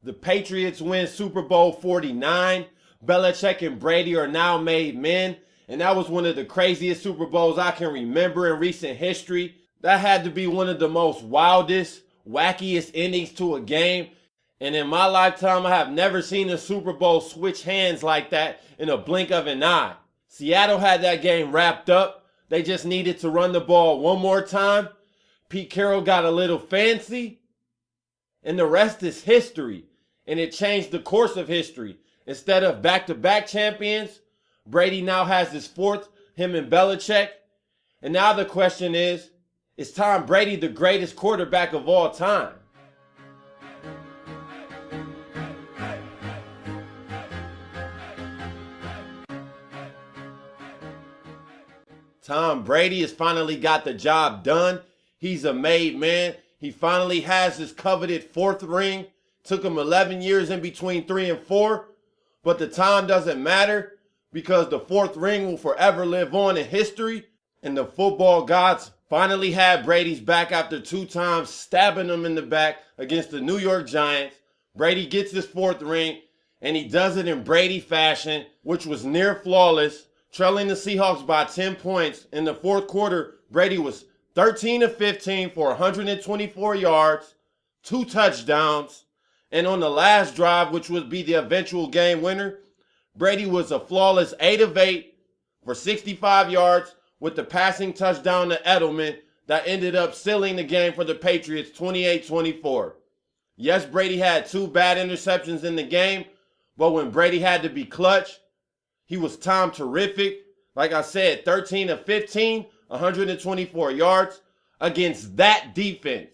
The Patriots win Super Bowl 49. Belichick and Brady are now made men. And that was one of the craziest Super Bowls I can remember in recent history. That had to be one of the most wildest, wackiest endings to a game. And in my lifetime, I have never seen a Super Bowl switch hands like that in a blink of an eye. Seattle had that game wrapped up. They just needed to run the ball one more time. Pete Carroll got a little fancy. And the rest is history. And it changed the course of history. Instead of back-to-back champions, Brady now has his fourth, him and Belichick. And now the question is Tom Brady the greatest quarterback of all time? Tom Brady has finally got the job done. He's a made man. He finally has his coveted fourth ring. Took him 11 years in between 3 and 4. But the time doesn't matter because the fourth ring will forever live on in history. And the football gods finally had Brady's back after 2 times stabbing him in the back against the New York Giants. Brady gets his fourth ring, and he does it in Brady fashion, which was near flawless. Trailing the Seahawks by 10 points. In the fourth quarter, Brady was 13 of 15 for 124 yards, 2 touchdowns. And on the last drive, which would be the eventual game winner, Brady was a flawless 8 of 8 for 65 yards with the passing touchdown to Edelman that ended up sealing the game for the Patriots 28-24. Yes, Brady had 2 bad interceptions in the game, but when Brady had to be clutch, he was timed terrific. Like I said, 13 of 15, 124 yards against that defense.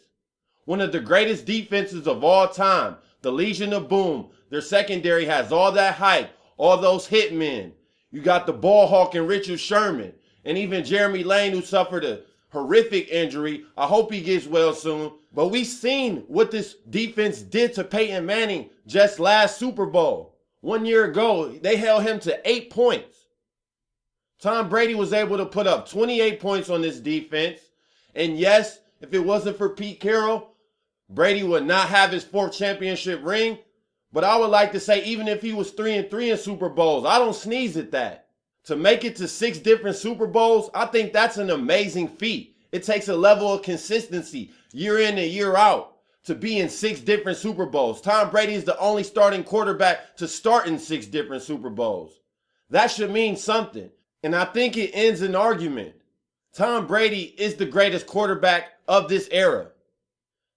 One of the greatest defenses of all time, the Legion of Boom. Their secondary has all that hype, all those hitmen. You got the ball hawking Richard Sherman, and even Jeremy Lane, who suffered a horrific injury. I hope he gets well soon. But we've seen what this defense did to Peyton Manning just last Super Bowl. 1 year ago, they held him to 8 points. Tom Brady was able to put up 28 points on this defense. And yes, if it wasn't for Pete Carroll, Brady would not have his 4th championship ring. But I would like to say, even if he was 3-3 in Super Bowls, I don't sneeze at that. To make it to 6 different Super Bowls, I think that's an amazing feat. It takes a level of consistency year in and year out to be in 6 different Super Bowls. Tom Brady is the only starting quarterback to start in 6 different Super Bowls. That should mean something. And I think it ends an argument. Tom Brady is the greatest quarterback of this era.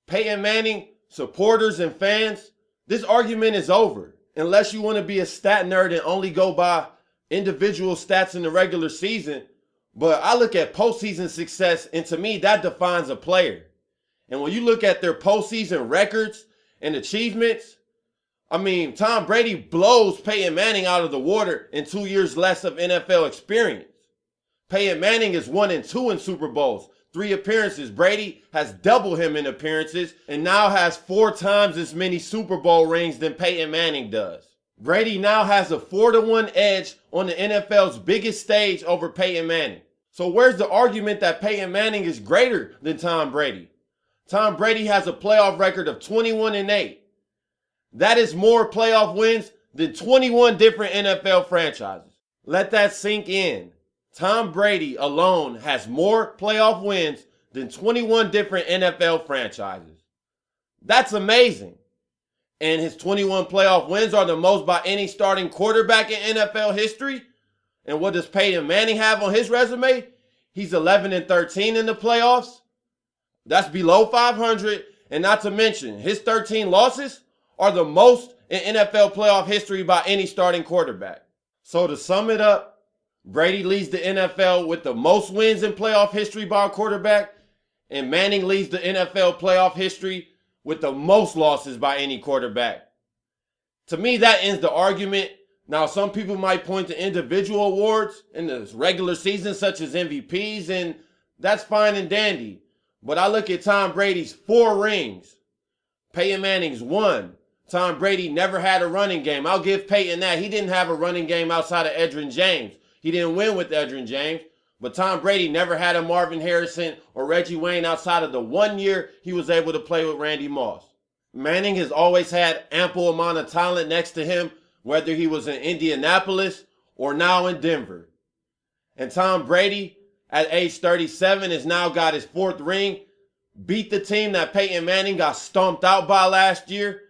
Peyton Manning, supporters and fans, this argument is over. Unless you want to be a stat nerd and only go by individual stats in the regular season. But I look at postseason success, and to me, that defines a player. And when you look at their postseason records and achievements, I mean, Tom Brady blows Peyton Manning out of the water in 2 years less of NFL experience. Peyton Manning is 1-2 in Super Bowls, 3 appearances. Brady has doubled him in appearances and now has 4 times as many Super Bowl rings than Peyton Manning does. Brady now has a 4-1 edge on the NFL's biggest stage over Peyton Manning. So where's the argument that Peyton Manning is greater than Tom Brady? Tom Brady has a playoff record of 21-8. That is more playoff wins than 21 different NFL franchises. Let that sink in. Tom Brady alone has more playoff wins than 21 different NFL franchises. That's amazing. And his 21 playoff wins are the most by any starting quarterback in NFL history. And what does Peyton Manning have on his resume? He's 11-13 in the playoffs. That's below 500. And not to mention, his 13 losses are the most in NFL playoff history by any starting quarterback. So to sum it up, Brady leads the NFL with the most wins in playoff history by a quarterback, and Manning leads the NFL playoff history with the most losses by any quarterback. To me, that ends the argument. Now, some people might point to individual awards in the regular season, such as MVPs, and that's fine and dandy. But I look at Tom Brady's 4 rings. Peyton Manning's 1. Tom Brady never had a running game. I'll give Peyton that. He didn't have a running game outside of Edgerrin James. He didn't win with Edgerrin James. But Tom Brady never had a Marvin Harrison or Reggie Wayne outside of the 1 year he was able to play with Randy Moss. Manning has always had ample amount of talent next to him, whether he was in Indianapolis or now in Denver. And Tom Brady, at age 37, has now got his 4th ring, beat the team that Peyton Manning got stomped out by last year.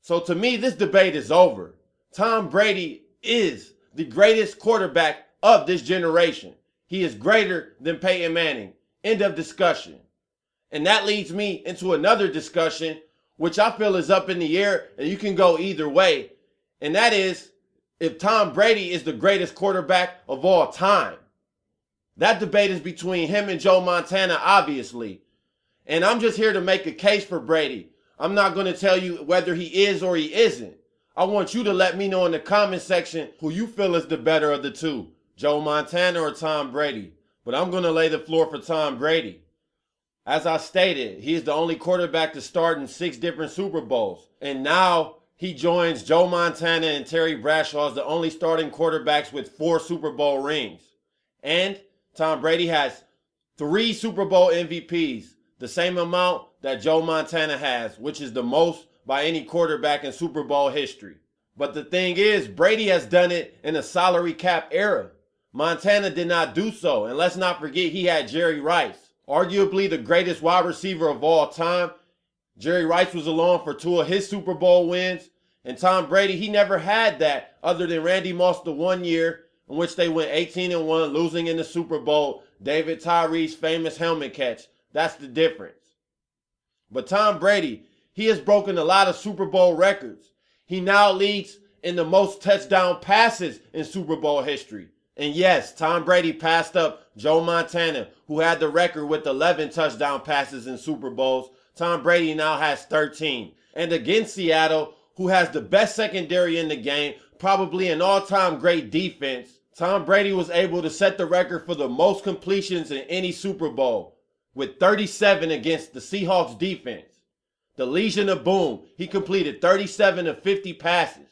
So to me, this debate is over. Tom Brady is the greatest quarterback of this generation. He is greater than Peyton Manning. End of discussion. And that leads me into another discussion, which I feel is up in the air, and you can go either way. And that is if Tom Brady is the greatest quarterback of all time. That debate is between him and Joe Montana, obviously. And I'm just here to make a case for Brady. I'm not going to tell you whether he is or he isn't. I want you to let me know in the comment section who you feel is the better of the two, Joe Montana or Tom Brady. But I'm going to lay the floor for Tom Brady. As I stated, he is the only quarterback to start in 6 different Super Bowls. And now he joins Joe Montana and Terry Bradshaw as the only starting quarterbacks with 4 Super Bowl rings. And Tom Brady has 3 Super Bowl MVPs, the same amount that Joe Montana has, which is the most by any quarterback in Super Bowl history. But the thing is, Brady has done it in a salary cap era. Montana did not do so, and let's not forget he had Jerry Rice, arguably the greatest wide receiver of all time. Jerry Rice was along for 2 of his Super Bowl wins, and Tom Brady, he never had that other than Randy Moss the 1 year in which they went 18-1, losing in the Super Bowl. David Tyree's famous helmet catch. That's the difference. But Tom Brady, he has broken a lot of Super Bowl records. He now leads in the most touchdown passes in Super Bowl history. And yes, Tom Brady passed up Joe Montana, who had the record with 11 touchdown passes in Super Bowls. Tom Brady now has 13. And against Seattle, who has the best secondary in the game, probably an all-time great defense, Tom Brady was able to set the record for the most completions in any Super Bowl, with 37 against the Seahawks defense. The Legion of Boom, he completed 37 of 50 passes.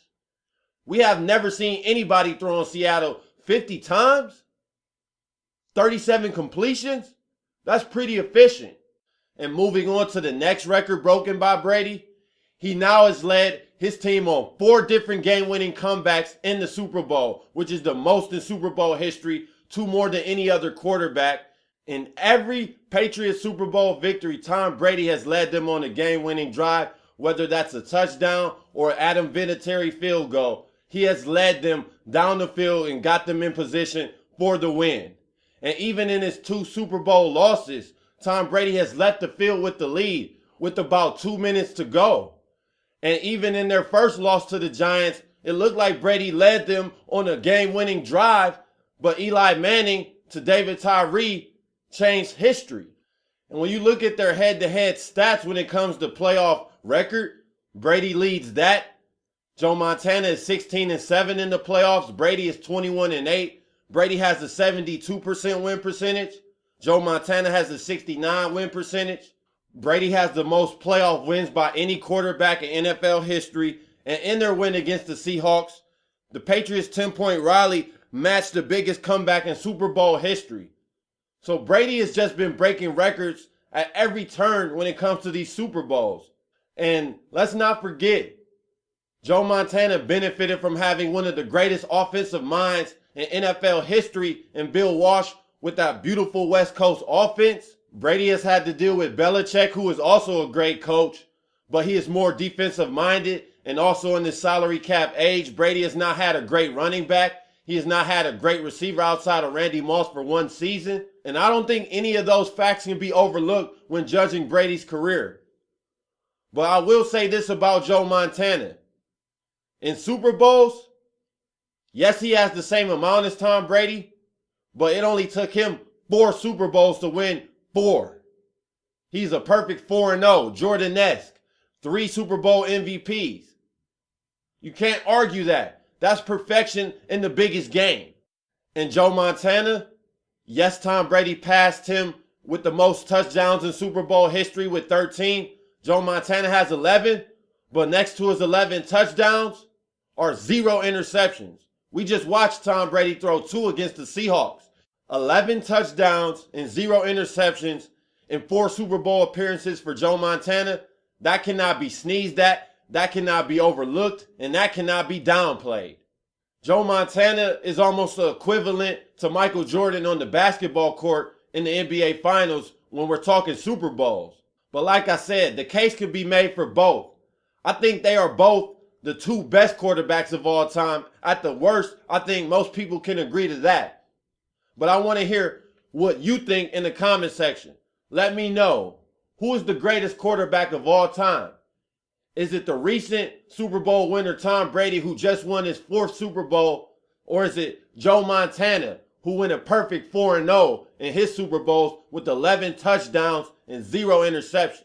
We have never seen anybody throw in Seattle 50 times. 37 completions? That's pretty efficient. And moving on to the next record broken by Brady, he now has led his team on 4 different game-winning comebacks in the Super Bowl, which is the most in Super Bowl history, 2 more than any other quarterback. In every Patriots Super Bowl victory, Tom Brady has led them on a game-winning drive, whether that's a touchdown or Adam Vinatieri field goal. He has led them down the field and got them in position for the win. And even in his 2 Super Bowl losses, Tom Brady has left the field with the lead with about 2 minutes to go. And even in their first loss to the Giants, it looked like Brady led them on a game-winning drive, but Eli Manning to David Tyree changed history. And when you look at their head-to-head stats when it comes to playoff record, Brady leads that. Joe Montana is 16-7 in the playoffs. Brady is 21-8. Brady has a 72% win percentage. Joe Montana has a 69 win percentage. Brady has the most playoff wins by any quarterback in NFL history. And in their win against the Seahawks, the Patriots' 10-point rally matched the biggest comeback in Super Bowl history. So Brady has just been breaking records at every turn when it comes to these Super Bowls. And let's not forget, Joe Montana benefited from having one of the greatest offensive minds in NFL history in Bill Walsh with that beautiful West Coast offense. Brady has had to deal with Belichick, who is also a great coach, but he is more defensive minded. And also in this salary cap age, Brady has not had a great running back. He has not had a great receiver outside of Randy Moss for 1 season. And I don't think any of those facts can be overlooked when judging Brady's career. But I will say this about Joe Montana. In Super Bowls, yes, he has the same amount as Tom Brady, but it only took him 4 Super Bowls to win 4. He's a perfect 4-0, Jordan-esque. 3 Super Bowl MVPs. You can't argue that. That's perfection in the biggest game. And Joe Montana, yes, Tom Brady passed him with the most touchdowns in Super Bowl history with 13. Joe Montana has 11, but next to his 11 touchdowns are 0 interceptions. We just watched Tom Brady throw 2 against the Seahawks. 11 touchdowns and 0 interceptions in 4 Super Bowl appearances for Joe Montana. That cannot be sneezed at, that cannot be overlooked, and that cannot be downplayed. Joe Montana is almost the equivalent to Michael Jordan on the basketball court in the NBA Finals when we're talking Super Bowls. But like I said, the case could be made for both. I think they are both the two best quarterbacks of all time. At the worst, I think most people can agree to that. But I want to hear what you think in the comment section. Let me know, who is the greatest quarterback of all time? Is it the recent Super Bowl winner Tom Brady, who just won his 4th Super Bowl? Or is it Joe Montana, who went a perfect 4-0 in his Super Bowls with 11 touchdowns and 0 interceptions?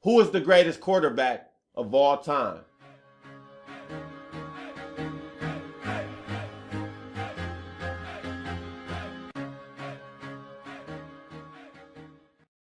Who is the greatest quarterback of all time?